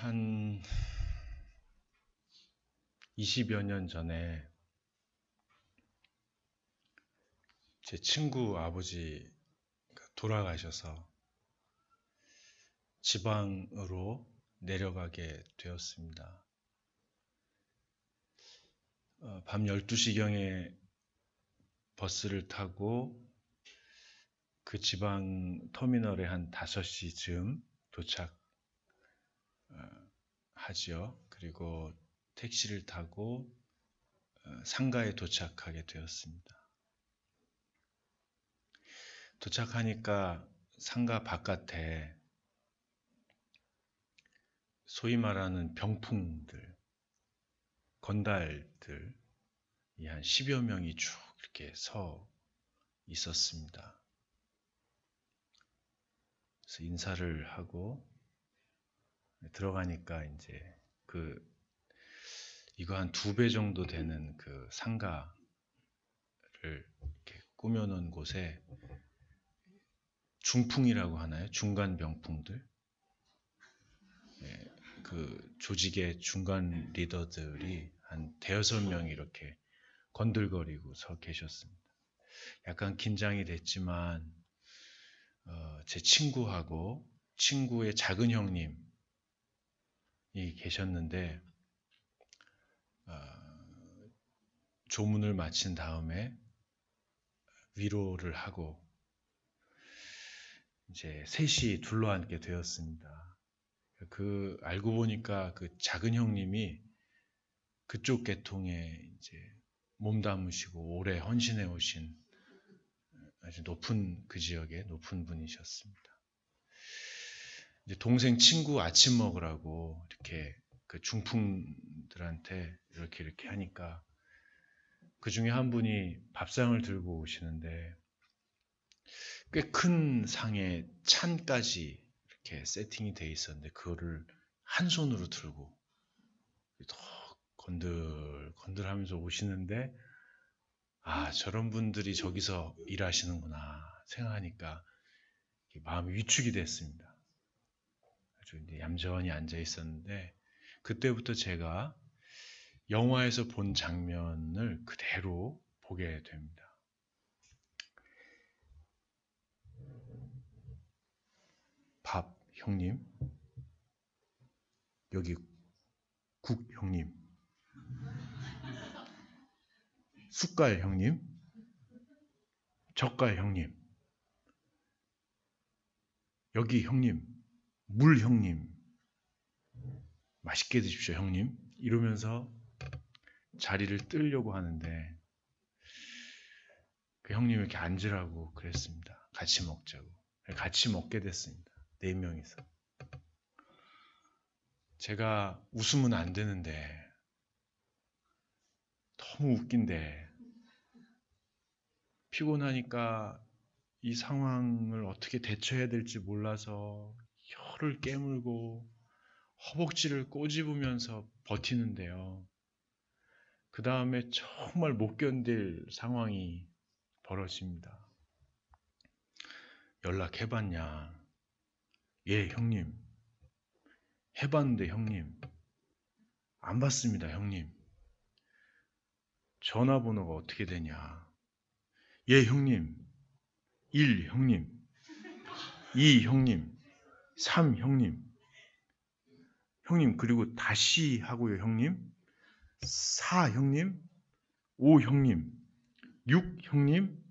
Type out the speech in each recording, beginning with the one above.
한 20여 년 전에 제 친구 아버지가 돌아가셔서 지방으로 내려가게 되었습니다. 밤 12시경에 버스를 타고 그 지방 터미널에 한 5시쯤 도착하지요. 그리고 택시를 타고 상가에 도착하게 되었습니다. 도착하니까 상가 바깥에 소위 말하는 병풍들, 건달들이 한 10여 명이 쭉 이렇게 서 있었습니다. 그래서 인사를 하고 들어가니까 이제 이거 한 2배 정도 되는 그 상가를 이렇게 꾸며놓은 곳에 중풍이라고 하나요? 중간 병풍들. 그 조직의 중간 리더들이 한 5-6명 이렇게 건들거리고 서 계셨습니다. 약간 긴장이 됐지만 제 친구하고 친구의 작은 형님이 계셨는데 조문을 마친 다음에 위로를 하고 이제 셋이 둘러앉게 되었습니다. 알고 보니까 그 작은 형님이 그쪽 계통에 이제 몸담으시고 오래 헌신해 오신 아주 그 지역의 높은 분이셨습니다. 이제 동생 친구 아침 먹으라고 이렇게 그 중풍들한테 이렇게 하니까 그 중에 한 분이 밥상을 들고 오시는데 꽤 큰 상에 찬까지 이렇게 세팅이 돼 있었는데 그거를 한 손으로 들고 건들 하면서 오시는데 저런 분들이 저기서 일하시는구나 생각하니까 마음이 위축이 됐습니다. 아주 얌전히 앉아 있었는데 그때부터 제가 영화에서 본 장면을 그대로 보게 됩니다. 밥 형님, 여기 국 형님, 숟갈 형님, 젓갈 형님, 여기 형님, 물 형님, 맛있게 드십시오 형님, 이러면서 자리를 뜨려고 하는데 그 형님이 이렇게 앉으라고 그랬습니다. 같이 먹자고. 같이 먹게 됐습니다. 4명이서. 제가 웃으면 안 되는데 너무 웃긴데 피곤하니까 이 상황을 어떻게 대처해야 될지 몰라서 혀를 깨물고 허벅지를 꼬집으면서 버티는데요. 그 다음에 정말 못 견딜 상황이 벌어집니다. 연락해봤냐? 예, 형님. 해봤는데 형님. 안 받습니다, 형님. 전화번호가 어떻게 되냐? 예, 형님. 1, 형님. 2, 형님. 3, 형님. 형님, 그리고 다시 하고요, 형님. 4, 형님. 5, 형님. 6, 형님.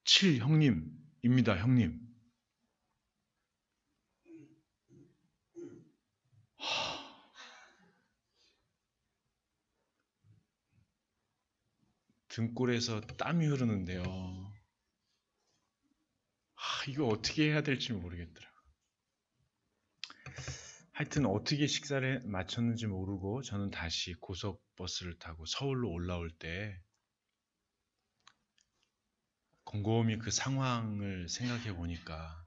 7, 형님입니다, 형님. 등골에서 땀이 흐르는데요. 이거 어떻게 해야 될지 모르겠더라고요. 하여튼 어떻게 식사를 마쳤는지 모르고 저는 다시 고속버스를 타고 서울로 올라올 때 곰곰이 그 상황을 생각해 보니까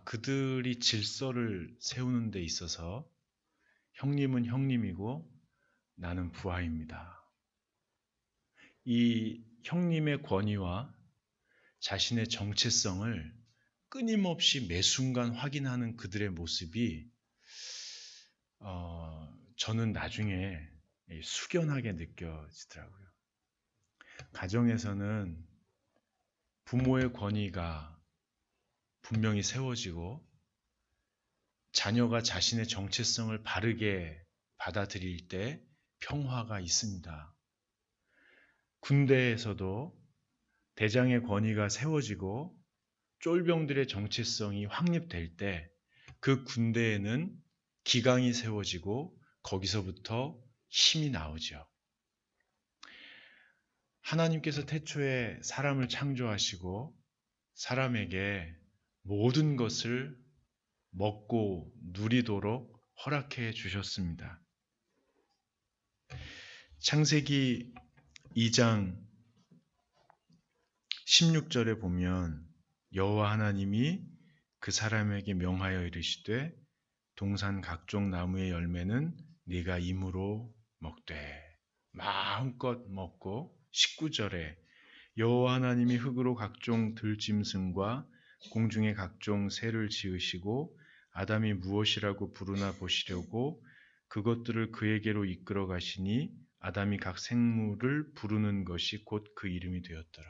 그들이 질서를 세우는 데 있어서 형님은 형님이고 나는 부하입니다. 이 형님의 권위와 자신의 정체성을 끊임없이 매 순간 확인하는 그들의 모습이 저는 나중에 숙연하게 느껴지더라고요. 가정에서는 부모의 권위가 분명히 세워지고 자녀가 자신의 정체성을 바르게 받아들일 때 평화가 있습니다. 군대에서도 대장의 권위가 세워지고 쫄병들의 정체성이 확립될 때 그 군대에는 기강이 세워지고 거기서부터 힘이 나오죠. 하나님께서 태초에 사람을 창조하시고 사람에게 모든 것을 먹고 누리도록 허락해 주셨습니다. 창세기 2장 16절에 보면 여호와 하나님이 그 사람에게 명하여 이르시되 동산 각종 나무의 열매는 네가 임으로 먹되 마음껏 먹고 19절에 여호와 하나님이 흙으로 각종 들짐승과 공중의 각종 새를 지으시고 아담이 무엇이라고 부르나 보시려고 그것들을 그에게로 이끌어 가시니 아담이 각 생물을 부르는 것이 곧 그 이름이 되었더라.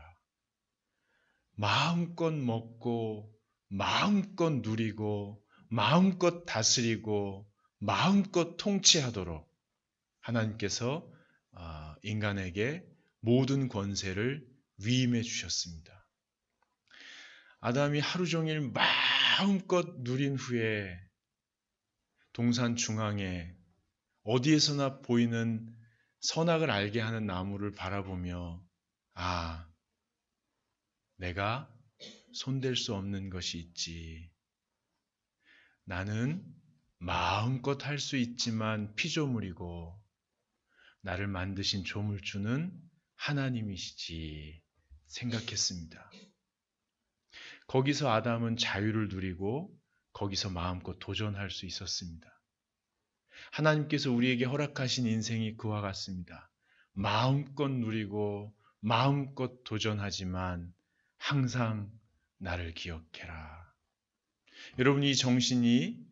마음껏 먹고 마음껏 누리고 마음껏 다스리고 마음껏 통치하도록 하나님께서 인간에게 모든 권세를 위임해 주셨습니다. 아담이 하루 종일 마음껏 누린 후에 동산 중앙에 어디에서나 보이는 선악을 알게 하는 나무를 바라보며 내가 손댈 수 없는 것이 있지. 나는 마음껏 할 수 있지만 피조물이고 나를 만드신 조물주는 하나님이시지 생각했습니다. 거기서 아담은 자유를 누리고 거기서 마음껏 도전할 수 있었습니다. 하나님께서 우리에게 허락하신 인생이 그와 같습니다. 마음껏 누리고 마음껏 도전하지만 항상 나를 기억해라. 여러분, 이 정신이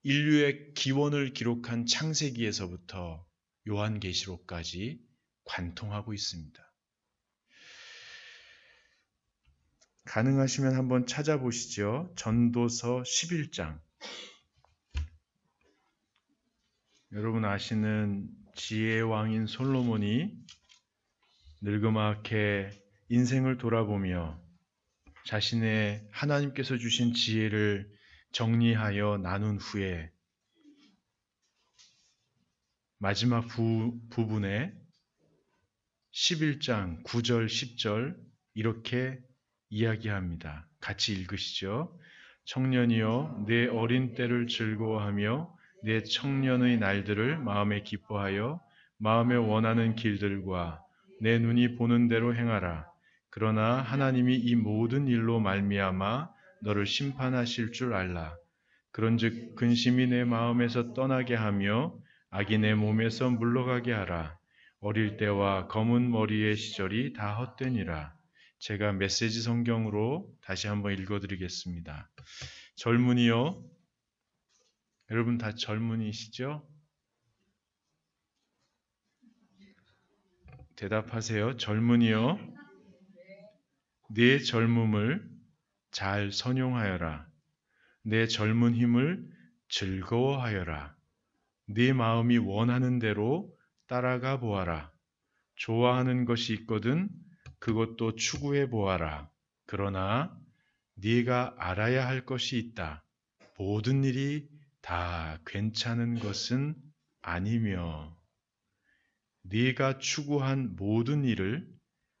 인류의 기원을 기록한 창세기에서부터 요한계시록까지 관통하고 있습니다. 가능하시면 한번 찾아보시죠. 전도서 11장. 여러분 아시는 지혜의 왕인 솔로몬이 늙음하게 인생을 돌아보며 자신의 하나님께서 주신 지혜를 정리하여 나눈 후에 마지막 부분에 11장 9절 10절 이렇게 이야기합니다. 같이 읽으시죠. 청년이여 내 어린 때를 즐거워하며 내 청년의 날들을 마음에 기뻐하여 마음에 원하는 길들과 내 눈이 보는 대로 행하라. 그러나 하나님이 이 모든 일로 말미암아 너를 심판하실 줄 알라. 그런즉 근심이 내 마음에서 떠나게 하며 악이 내 몸에서 물러가게 하라. 어릴 때와 검은 머리의 시절이 다 헛되니라. 제가 메시지 성경으로 다시 한번 읽어드리겠습니다. 젊은이요. 여러분 다 젊은이시죠? 대답하세요. 젊은이요. 네 젊음을 잘 선용하여라. 내 젊은 힘을 즐거워하여라. 네 마음이 원하는 대로 따라가 보아라. 좋아하는 것이 있거든 그것도 추구해 보아라. 그러나 네가 알아야 할 것이 있다. 모든 일이 다 괜찮은 것은 아니며 네가 추구한 모든 일을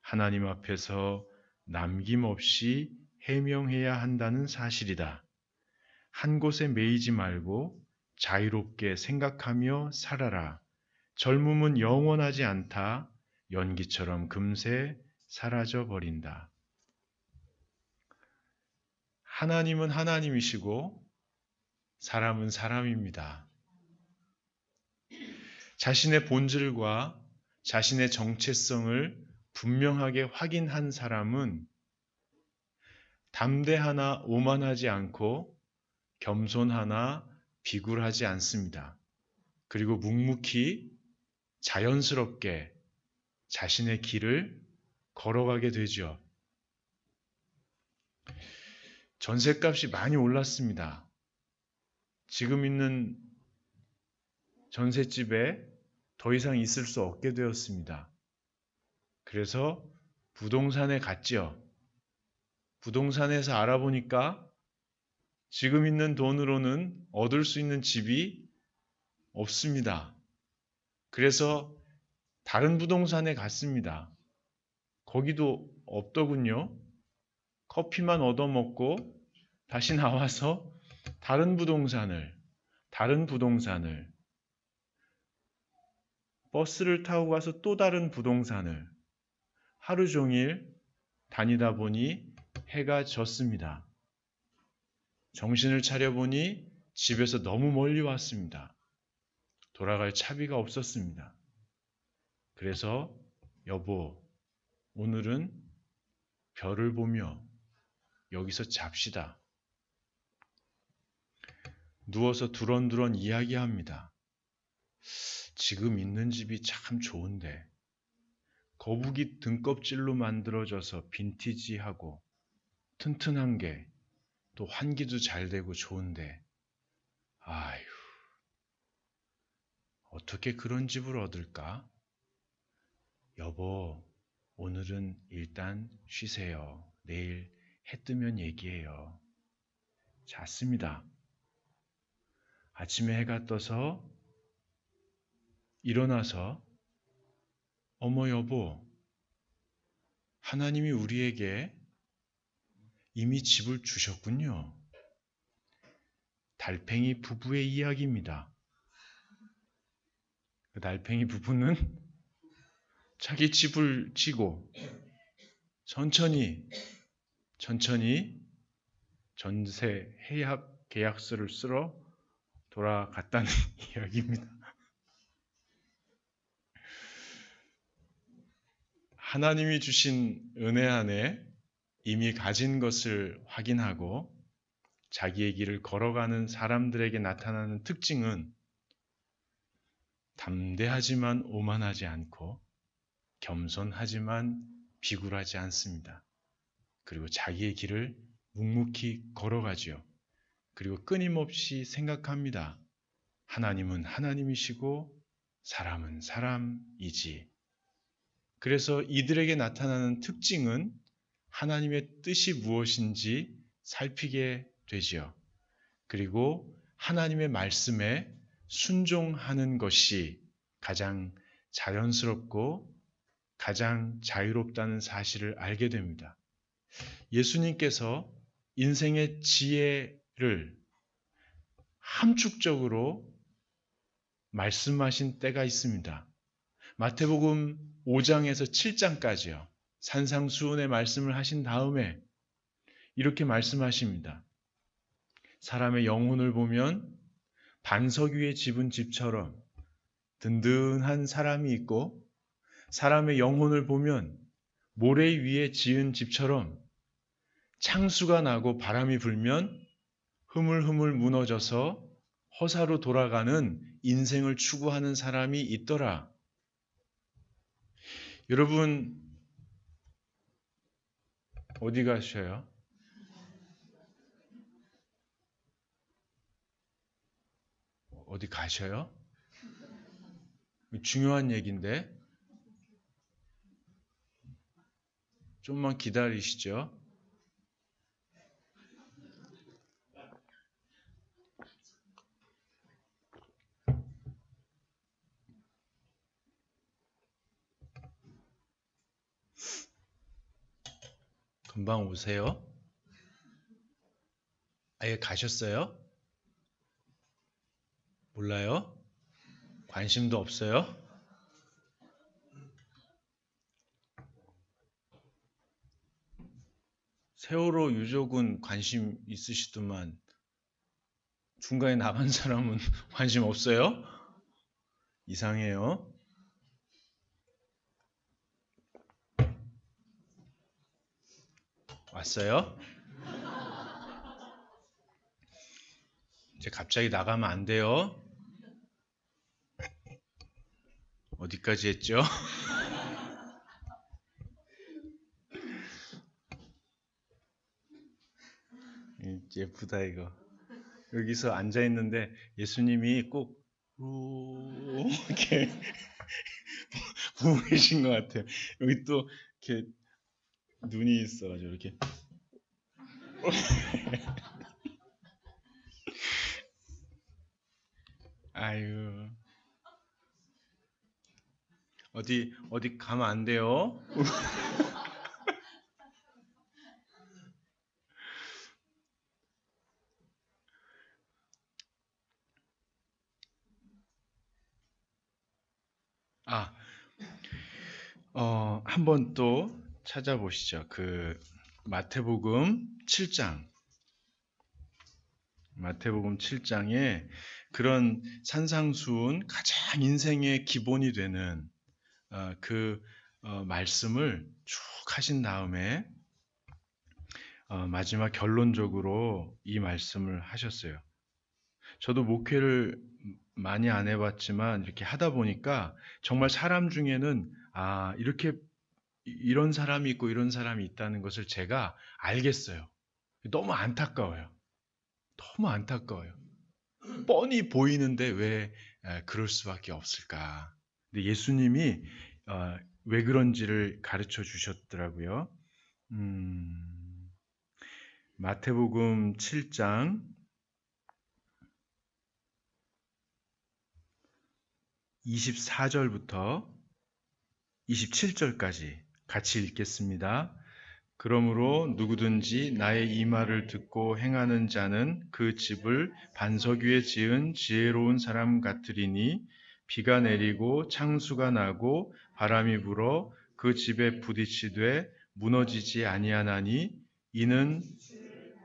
하나님 앞에서 남김없이 해명해야 한다는 사실이다. 한 곳에 매이지 말고 자유롭게 생각하며 살아라. 젊음은 영원하지 않다. 연기처럼 금세 사라져 버린다. 하나님은 하나님이시고 사람은 사람입니다. 자신의 본질과 자신의 정체성을 분명하게 확인한 사람은 담대하나 오만하지 않고 겸손하나 비굴하지 않습니다. 그리고 묵묵히 자연스럽게 자신의 길을 걸어가게 되죠. 전셋값이 많이 올랐습니다. 지금 있는 전셋집에 더 이상 있을 수 없게 되었습니다. 그래서 부동산에 갔죠. 부동산에서 알아보니까 지금 있는 돈으로는 얻을 수 있는 집이 없습니다. 그래서 다른 부동산에 갔습니다. 거기도 없더군요. 커피만 얻어먹고 다시 나와서 다른 부동산을 버스를 타고 가서 또 다른 부동산을 하루 종일 다니다 보니 해가 졌습니다. 정신을 차려보니 집에서 너무 멀리 왔습니다. 돌아갈 차비가 없었습니다. 그래서 여보, 오늘은 별을 보며 여기서 잡시다. 누워서 두런두런 이야기합니다. 지금 있는 집이 참 좋은데 거북이 등껍질로 만들어져서 빈티지하고 튼튼한 게 또 환기도 잘 되고 좋은데 아휴, 어떻게 그런 집을 얻을까? 여보, 오늘은 일단 쉬세요. 내일 해 뜨면 얘기해요. 잤습니다. 아침에 해가 떠서 일어나서 어머 여보, 하나님이 우리에게 이미 집을 주셨군요. 달팽이 부부의 이야기입니다. 그 달팽이 부부는 자기 집을 지고 천천히 전세 해약 계약서를 쓰러 돌아갔다는 이야기입니다. 하나님이 주신 은혜 안에 이미 가진 것을 확인하고 자기의 길을 걸어가는 사람들에게 나타나는 특징은 담대하지만 오만하지 않고 겸손하지만 비굴하지 않습니다. 그리고 자기의 길을 묵묵히 걸어가지요. 그리고 끊임없이 생각합니다. 하나님은 하나님이시고 사람은 사람이지. 그래서 이들에게 나타나는 특징은 하나님의 뜻이 무엇인지 살피게 되지요. 그리고 하나님의 말씀에 순종하는 것이 가장 자연스럽고 가장 자유롭다는 사실을 알게 됩니다. 예수님께서 인생의 지혜를 함축적으로 말씀하신 때가 있습니다. 마태복음 5장에서 7장까지요. 산상수훈의 말씀을 하신 다음에 이렇게 말씀하십니다. 사람의 영혼을 보면 반석 위에 집은 집처럼 든든한 사람이 있고 사람의 영혼을 보면 모래 위에 지은 집처럼 창수가 나고 바람이 불면 흐물흐물 무너져서 허사로 돌아가는 인생을 추구하는 사람이 있더라. 여러분 어디 가셔요? 어디 가셔요? 중요한 얘기인데 좀만 기다리시죠. 금방 오세요. 아예 가셨어요? 몰라요? 관심도 없어요? 세월호 유족은 관심 있으시더만 중간에 나간 사람은 관심 없어요? 이상해요. 왔어요? 이제 갑자기 나가면 안 돼요. 어디까지 했죠? 예쁘다 이거. 여기서 앉아 있는데 예수님이 꼭 이렇게 보고 계신 것 같아요. 여기 또 이렇게 눈이 있어가지고 이렇게. 아유, 어디 가면 안 돼요. 아, 한번 또 찾아보시죠. 그 마태복음 7장. 마태복음 7장에 그런 산상수훈 가장 인생의 기본이 되는 그 말씀을 쭉 하신 다음에 마지막 결론적으로 이 말씀을 하셨어요. 저도 목회를 많이 안 해봤지만 이렇게 하다 보니까 정말 사람 중에는 이렇게 이런 사람이 있고 이런 사람이 있다는 것을 제가 알겠어요. 너무 안타까워요. 너무 안타까워요. 뻔히 보이는데 왜 그럴 수밖에 없을까? 근데 예수님이 왜 그런지를 가르쳐 주셨더라고요. 음, 마태복음 7장 24절부터 27절까지 같이 읽겠습니다. 그러므로 누구든지 나의 이 말을 듣고 행하는 자는 그 집을 반석 위에 지은 지혜로운 사람 같으리니 비가 내리고 창수가 나고 바람이 불어 그 집에 부딪히되 무너지지 아니하나니 이는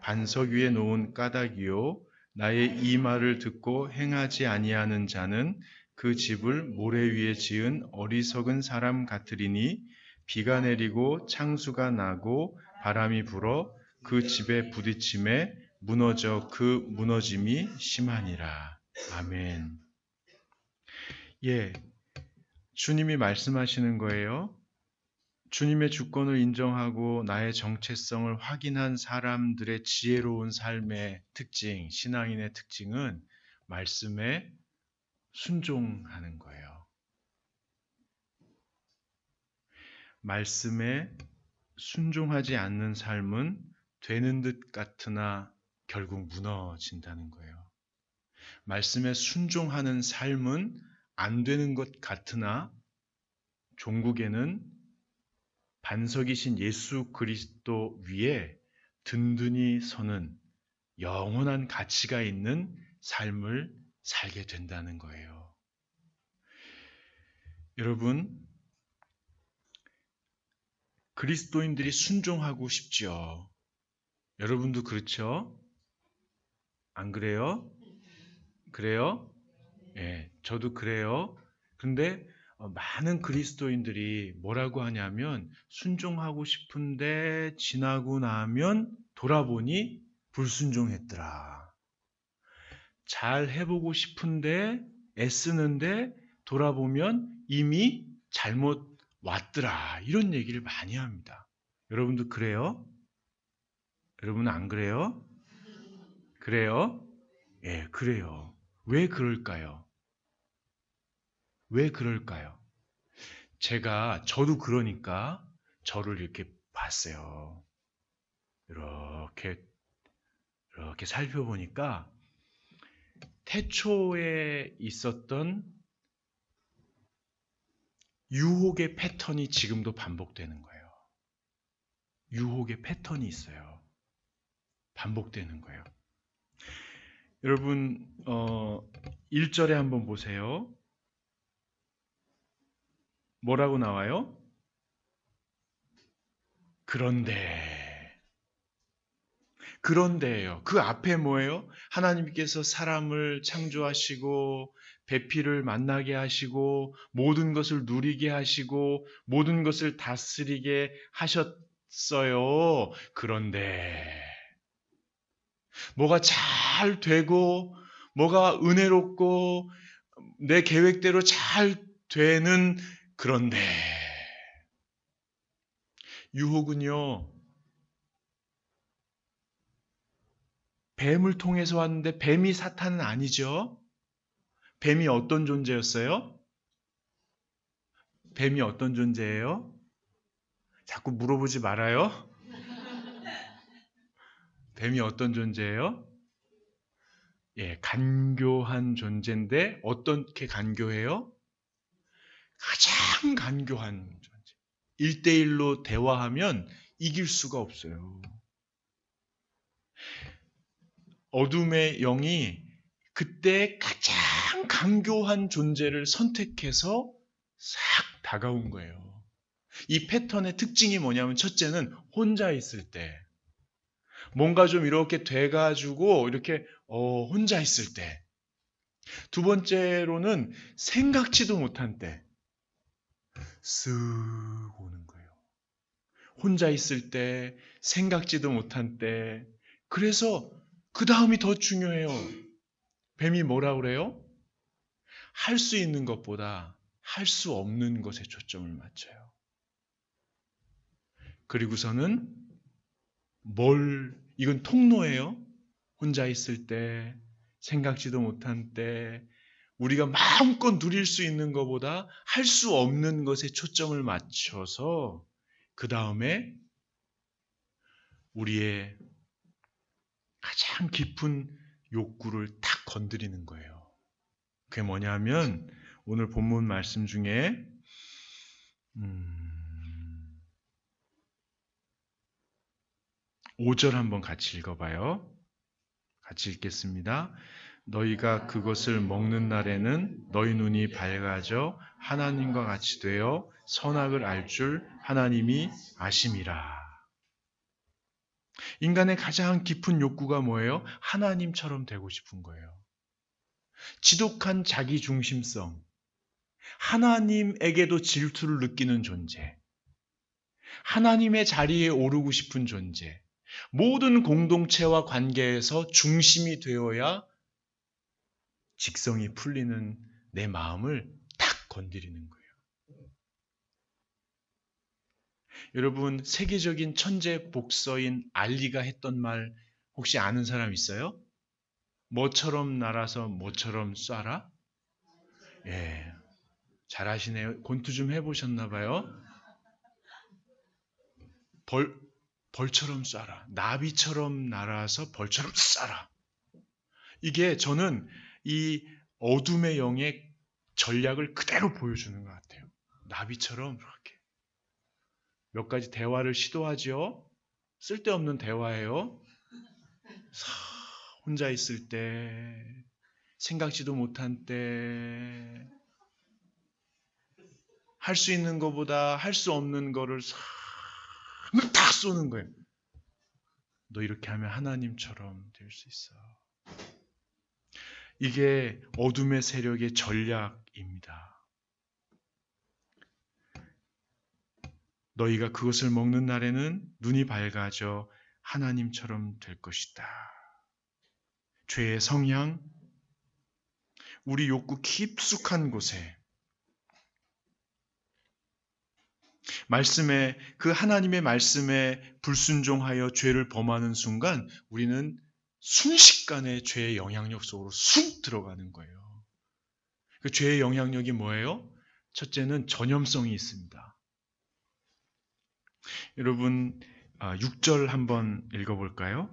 반석 위에 놓은 까닭이요 나의 이 말을 듣고 행하지 아니하는 자는 그 집을 모래 위에 지은 어리석은 사람 같으리니 비가 내리고 창수가 나고 바람이 불어 그 집에 부딪힘에 무너져 그 무너짐이 심하니라. 아멘. 예, 주님이 말씀하시는 거예요. 주님의 주권을 인정하고 나의 정체성을 확인한 사람들의 지혜로운 삶의 특징, 신앙인의 특징은 말씀에 순종하는 거예요. 말씀에 순종하지 않는 삶은 되는 듯 같으나 결국 무너진다는 거예요. 말씀에 순종하는 삶은 안 되는 것 같으나 종국에는 반석이신 예수 그리스도 위에 든든히 서는 영원한 가치가 있는 삶을 살게 된다는 거예요. 여러분, 그리스도인들이 순종하고 싶죠. 여러분도 그렇죠? 안 그래요? 그래요? 예, 저도 그래요. 근데 많은 그리스도인들이 뭐라고 하냐면 순종하고 싶은데 지나고 나면 돌아보니 불순종했더라. 잘 해보고 싶은데 애쓰는데 돌아보면 이미 잘못 왔더라. 이런 얘기를 많이 합니다. 여러분도 그래요? 여러분은 안 그래요? 그래요? 예, 그래요. 왜 그럴까요? 왜 그럴까요? 저도 그러니까 저를 이렇게 봤어요. 이렇게, 이렇게 살펴보니까 태초에 있었던 유혹의 패턴이 지금도 반복되는 거예요. 유혹의 패턴이 있어요. 반복되는 거예요. 여러분, 1절에 한번 보세요. 뭐라고 나와요? 그런데예요. 그 앞에 뭐예요? 하나님께서 사람을 창조하시고 배필을 만나게 하시고 모든 것을 누리게 하시고 모든 것을 다스리게 하셨어요. 그런데 뭐가 잘 되고 뭐가 은혜롭고 내 계획대로 잘 되는. 그런데 유혹은요, 뱀을 통해서 왔는데 뱀이 사탄은 아니죠. 뱀이 어떤 존재였어요? 뱀이 어떤 존재예요? 자꾸 물어보지 말아요. 뱀이 어떤 존재예요? 예, 간교한 존재인데 어떻게 간교해요? 가장 간교한 존재. 1대1로 대화하면 이길 수가 없어요. 어둠의 영이 그때 가장 간교한 존재를 선택해서 싹 다가온 거예요. 이 패턴의 특징이 뭐냐면 첫째는 혼자 있을 때 뭔가 좀 이렇게 돼가지고 이렇게 혼자 있을 때, 두 번째로는 생각지도 못한 때 쓱 오는 거예요. 혼자 있을 때, 생각지도 못한 때. 그래서 그 다음이 더 중요해요. 뱀이 뭐라 그래요? 할 수 있는 것보다 할 수 없는 것에 초점을 맞춰요. 그리고서는 이건 통로예요. 혼자 있을 때, 생각지도 못한 때, 우리가 마음껏 누릴 수 있는 것보다 할 수 없는 것에 초점을 맞춰서 그 다음에 우리의 가장 깊은 욕구를 탁 건드리는 거예요. 그게 뭐냐면 오늘 본문 말씀 중에 5절 한번 같이 읽어봐요. 같이 읽겠습니다. 너희가 그것을 먹는 날에는 너희 눈이 밝아져 하나님과 같이 되어 선악을 알 줄 하나님이 아심이라. 인간의 가장 깊은 욕구가 뭐예요? 하나님처럼 되고 싶은 거예요. 지독한 자기중심성, 하나님에게도 질투를 느끼는 존재, 하나님의 자리에 오르고 싶은 존재, 모든 공동체와 관계에서 중심이 되어야 직성이 풀리는 내 마음을 탁 건드리는 거예요. 여러분, 세계적인 천재 복서인 알리가 했던 말 혹시 아는 사람 있어요? 뭐처럼 날아서 뭐처럼 쏴라? 예, 잘하시네요. 권투 좀 해보셨나 봐요. 벌처럼 쏴라. 나비처럼 날아서 벌처럼 쏴라. 이게 저는 이 어둠의 영의 전략을 그대로 보여주는 것 같아요. 나비처럼 그렇게. 몇 가지 대화를 시도하죠. 쓸데없는 대화예요. 혼자 있을 때, 생각지도 못한 때, 할 수 있는 것보다 할 수 없는 거를 탁 쏘는 거예요. 너 이렇게 하면 하나님처럼 될 수 있어. 이게 어둠의 세력의 전략입니다. 너희가 그것을 먹는 날에는 눈이 밝아져 하나님처럼 될 것이다. 죄의 성향, 우리 욕구 깊숙한 곳에 말씀에, 그 하나님의 말씀에 불순종하여 죄를 범하는 순간 우리는 순식간에 죄의 영향력 속으로 쑥 들어가는 거예요. 그 죄의 영향력이 뭐예요? 첫째는 전염성이 있습니다. 여러분 6절 한번 읽어볼까요?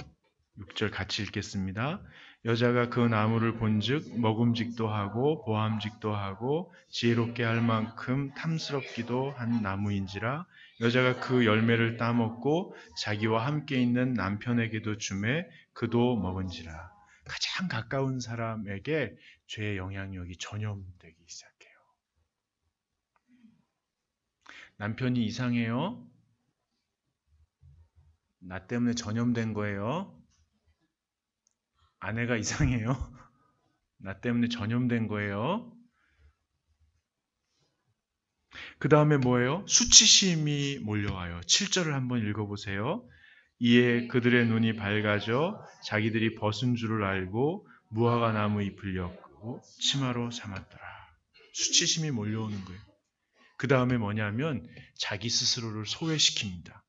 6절 같이 읽겠습니다. 여자가 그 나무를 본즉 먹음직도 하고 보암직도 하고 지혜롭게 할 만큼 탐스럽기도 한 나무인지라. 여자가 그 열매를 따먹고 자기와 함께 있는 남편에게도 주매 그도 먹은지라. 가장 가까운 사람에게 죄의 영향력이 전염되기 시작해요. 남편이 이상해요? 나 때문에 전염된 거예요? 아내가 이상해요? 나 때문에 전염된 거예요? 그 다음에 뭐예요? 수치심이 몰려와요. 7절을 한번 읽어보세요. 이에 그들의 눈이 밝아져 자기들이 벗은 줄을 알고 무화과 나무 잎을 엮고 치마로 삼았더라. 수치심이 몰려오는 거예요. 그 다음에 뭐냐면 자기 스스로를 소외시킵니다.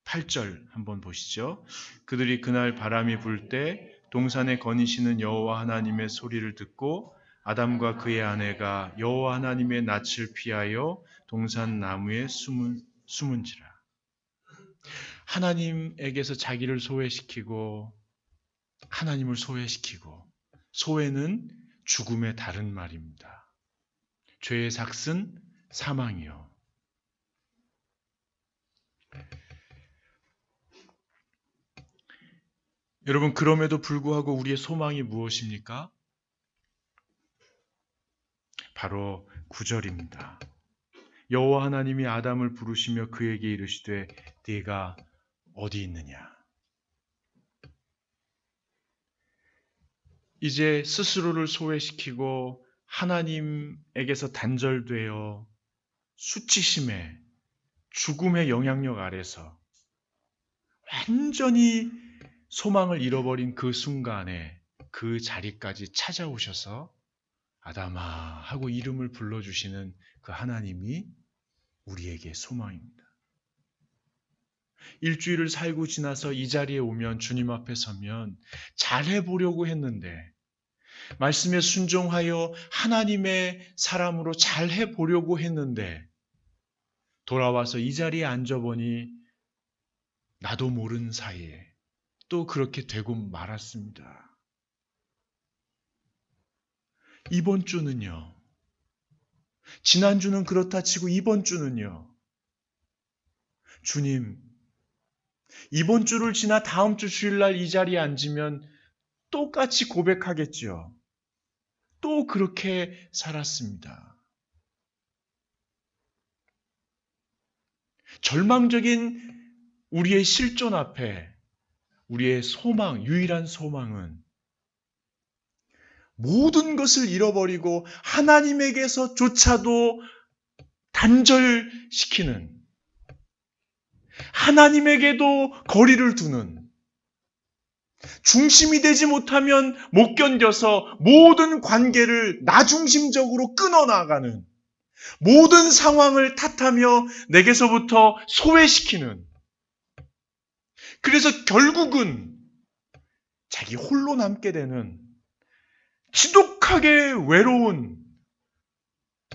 8절 한번 보시죠. 그들이 그날 바람이 불 때 동산에 거니시는 여호와 하나님의 소리를 듣고 아담과 그의 아내가 여호와 하나님의 낯을 피하여 동산 나무에 숨은지라. 하나님에게서 자기를 소외시키고 하나님을 소외시키고, 소외는 죽음의 다른 말입니다. 죄의 삭은 사망이요. 여러분, 그럼에도 불구하고 우리의 소망이 무엇입니까? 바로 9절입니다. 여호와 하나님이 아담을 부르시며 그에게 이르시되 네가 어디 있느냐? 이제 스스로를 소외시키고 하나님에게서 단절되어 수치심에 죽음의 영향력 아래서 완전히 소망을 잃어버린 그 순간에 그 자리까지 찾아오셔서 아담아 하고 이름을 불러주시는 그 하나님이 우리에게 소망입니다. 일주일을 살고 지나서 이 자리에 오면, 주님 앞에 서면 잘해보려고 했는데, 말씀에 순종하여 하나님의 사람으로 잘해보려고 했는데 돌아와서 이 자리에 앉아보니 나도 모르는 사이에 또 그렇게 되고 말았습니다. 이번 주는요. 지난주는 그렇다 치고 이번 주는요. 주님, 이번 주를 지나 다음 주 주일날 이 자리에 앉으면 똑같이 고백하겠죠. 또 그렇게 살았습니다. 절망적인 우리의 실존 앞에 우리의 소망, 유일한 소망은 모든 것을 잃어버리고 하나님에게서조차도 단절시키는, 하나님에게도 거리를 두는, 중심이 되지 못하면 못 견뎌서 모든 관계를 나중심적으로 끊어나가는, 모든 상황을 탓하며 내게서부터 소외시키는, 그래서 결국은 자기 홀로 남게 되는 지독하게 외로운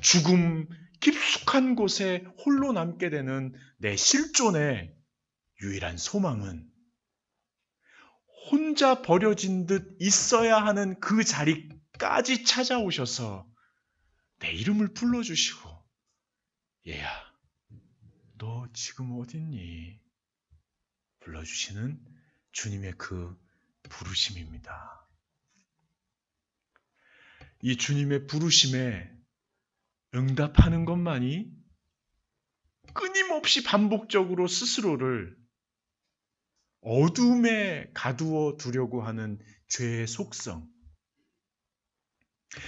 죽음 깊숙한 곳에 홀로 남게 되는 내 실존의 유일한 소망은 혼자 버려진 듯 있어야 하는 그 자리까지 찾아오셔서 내 이름을 불러주시고 얘야 너 지금 어딨니? 불러주시는 주님의 그 부르심입니다. 이 주님의 부르심에 응답하는 것만이 끊임없이 반복적으로 스스로를 어둠에 가두어 두려고 하는 죄의 속성,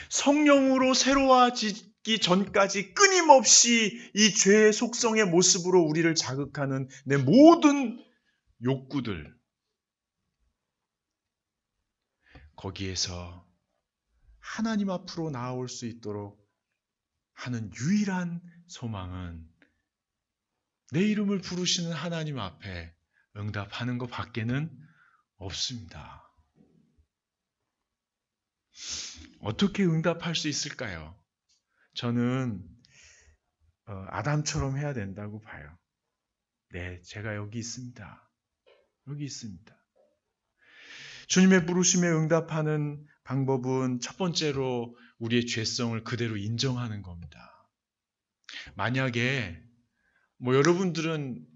성령으로 새로워지기 전까지 끊임없이 이 죄의 속성의 모습으로 우리를 자극하는 내 모든 욕구들, 거기에서 하나님 앞으로 나아올 수 있도록 하는 유일한 소망은 내 이름을 부르시는 하나님 앞에 응답하는 것 밖에는 없습니다. 어떻게 응답할 수 있을까요? 저는 아담처럼 해야 된다고 봐요. 네, 제가 여기 있습니다. 여기 있습니다. 주님의 부르심에 응답하는 방법은 첫 번째로 우리의 죄성을 그대로 인정하는 겁니다. 만약에 여러분들은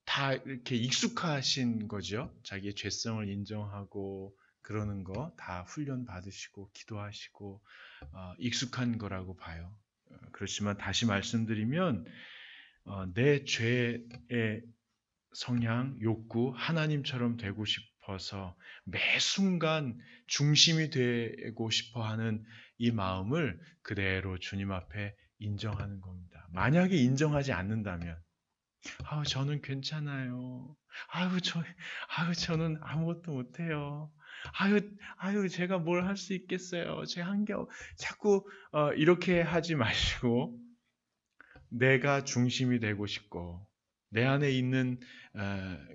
다 이렇게 익숙하신 거죠. 자기의 죄성을 인정하고 그러는 거 다 훈련 받으시고 기도하시고 익숙한 거라고 봐요. 그렇지만 다시 말씀드리면 내 죄의 성향, 욕구, 하나님처럼 되고 싶어서 매 순간 중심이 되고 싶어하는 이 마음을 그대로 주님 앞에 인정하는 겁니다. 만약에 인정하지 않는다면 저는 괜찮아요. 저는 아무것도 못해요. 제가 뭘 할 수 있겠어요. 자꾸 이렇게 하지 마시고 내가 중심이 되고 싶고 내 안에 있는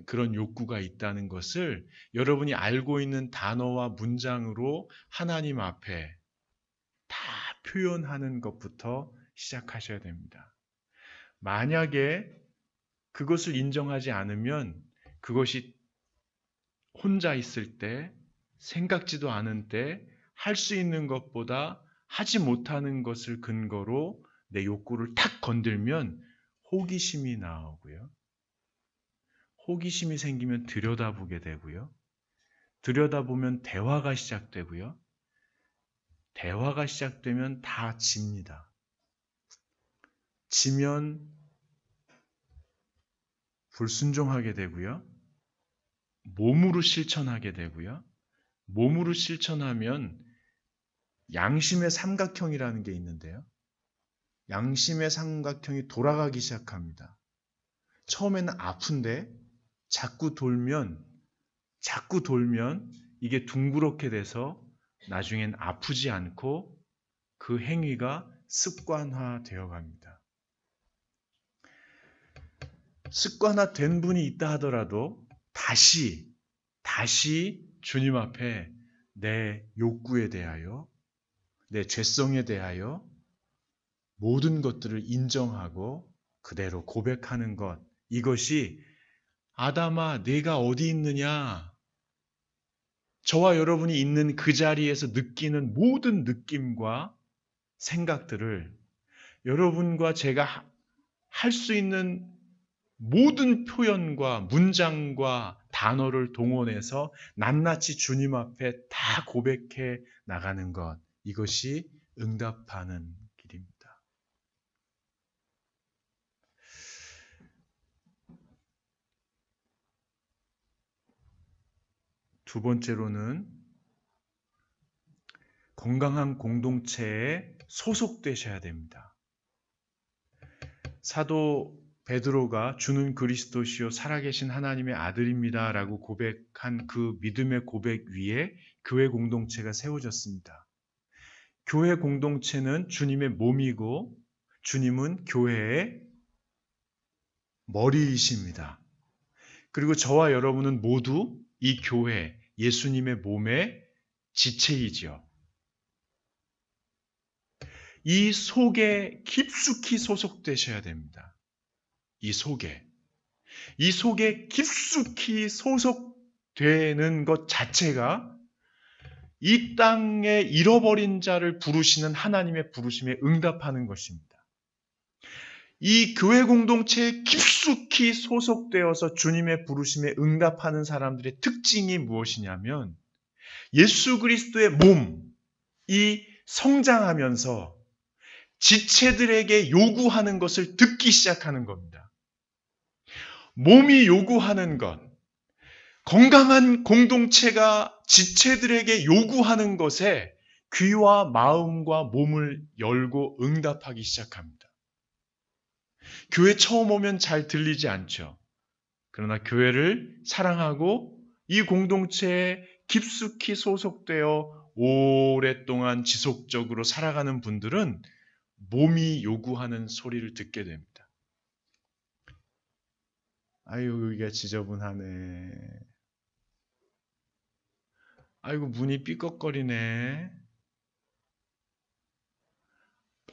그런 욕구가 있다는 것을 여러분이 알고 있는 단어와 문장으로 하나님 앞에 다 표현하는 것부터 시작하셔야 됩니다. 만약에 그것을 인정하지 않으면 그것이 혼자 있을 때, 생각지도 않은 때, 할 수 있는 것보다 하지 못하는 것을 근거로 내 욕구를 탁 건들면 호기심이 나오고요. 호기심이 생기면 들여다보게 되고요. 들여다보면 대화가 시작되고요. 대화가 시작되면 다 집니다. 지면 불순종하게 되고요. 몸으로 실천하게 되고요. 몸으로 실천하면 양심의 삼각형이라는 게 있는데요. 양심의 삼각형이 돌아가기 시작합니다. 처음에는 아픈데 자꾸 돌면 이게 둥그렇게 돼서 나중엔 아프지 않고 그 행위가 습관화되어 갑니다. 습관화된 분이 있다 하더라도 다시 주님 앞에 내 욕구에 대하여, 내 죄성에 대하여 모든 것들을 인정하고 그대로 고백하는 것, 이것이 아담아, 네가 어디 있느냐? 저와 여러분이 있는 그 자리에서 느끼는 모든 느낌과 생각들을 여러분과 제가 할 수 있는 모든 표현과 문장과 단어를 동원해서 낱낱이 주님 앞에 다 고백해 나가는 것, 이것이 응답하는 길입니다. 두 번째로는 건강한 공동체에 소속되셔야 됩니다. 사도 베드로가 주는 그리스도시요 살아계신 하나님의 아들입니다 라고 고백한 그 믿음의 고백 위에 교회 공동체가 세워졌습니다. 교회 공동체는 주님의 몸이고 주님은 교회의 머리이십니다. 그리고 저와 여러분은 모두 이 교회, 예수님의 몸의 지체이지요. 이 속에 깊숙이 소속되셔야 됩니다. 이 속에 깊숙이 소속되는 것 자체가 이 땅에 잃어버린 자를 부르시는 하나님의 부르심에 응답하는 것입니다. 이 교회 공동체에 깊숙이 소속되어서 주님의 부르심에 응답하는 사람들의 특징이 무엇이냐면 예수 그리스도의 몸이 성장하면서 지체들에게 요구하는 것을 듣기 시작하는 겁니다. 몸이 요구하는 것, 건강한 공동체가 지체들에게 요구하는 것에 귀와 마음과 몸을 열고 응답하기 시작합니다. 교회 처음 오면 잘 들리지 않죠. 그러나 교회를 사랑하고 이 공동체에 깊숙이 소속되어 오랫동안 지속적으로 살아가는 분들은 몸이 요구하는 소리를 듣게 됩니다. 아유, 여기가 지저분하네. 아이고, 문이 삐걱거리네.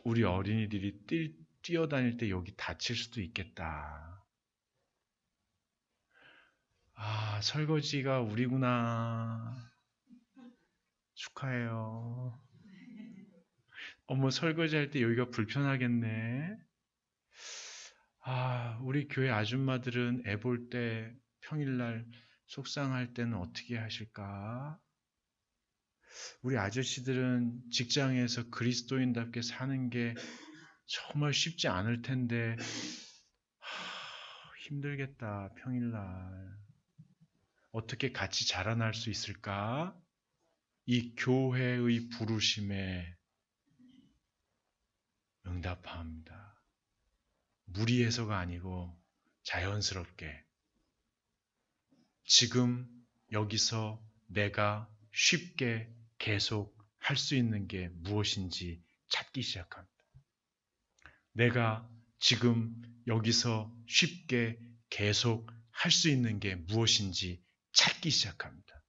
우리 어린이들이 뛰어다닐 때 여기 다칠 수도 있겠다. 아, 설거지가 우리구나. 축하해요. 어머, 설거지할 때 여기가 불편하겠네. 아, 우리 교회 아줌마들은 애 볼 때 평일날 속상할 때는 어떻게 하실까? 우리 아저씨들은 직장에서 그리스도인답게 사는 게 정말 쉽지 않을 텐데, 힘들겠다, 평일날. 어떻게 같이 자라날 수 있을까? 이 교회의 부르심에 응답합니다. 무리해서가 아니고 자연스럽게 지금 여기서 내가 쉽게 계속 할 수 있는 게 무엇인지 찾기 시작합니다. 내가 지금 여기서 쉽게 계속 할 수 있는 게 무엇인지 찾기 시작합니다.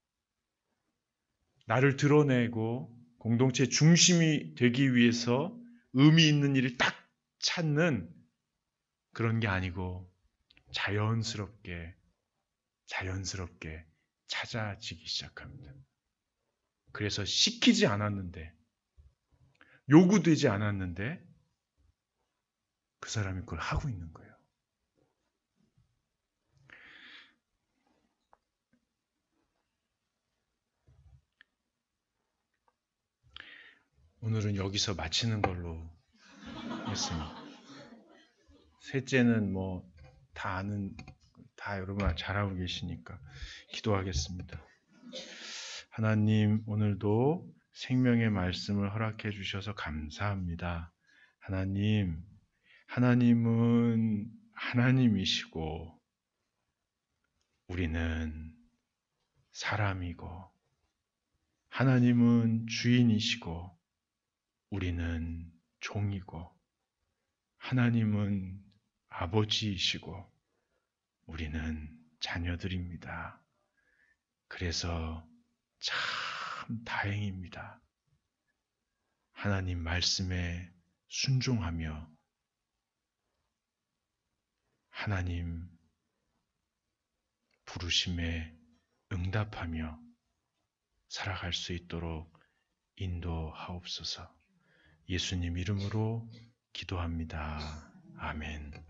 나를 드러내고 공동체 중심이 되기 위해서 의미 있는 일을 딱 찾는 그런 게 아니고 자연스럽게 찾아지기 시작합니다. 그래서 시키지 않았는데, 요구되지 않았는데 그 사람이 그걸 하고 있는 거예요. 오늘은 여기서 마치는 걸로 했습니다. 셋째는 뭐 다 아는, 다 여러분 잘하고 계시니까 기도하겠습니다. 하나님, 오늘도 생명의 말씀을 허락해 주셔서 감사합니다. 하나님, 하나님은 하나님이시고 우리는 사람이고, 하나님은 주인이시고 우리는 종이고, 하나님은 아버지이시고 우리는 자녀들입니다. 그래서 참 다행입니다. 하나님 말씀에 순종하며 하나님 부르심에 응답하며 살아갈 수 있도록 인도하옵소서. 예수님 이름으로 기도합니다. 아멘.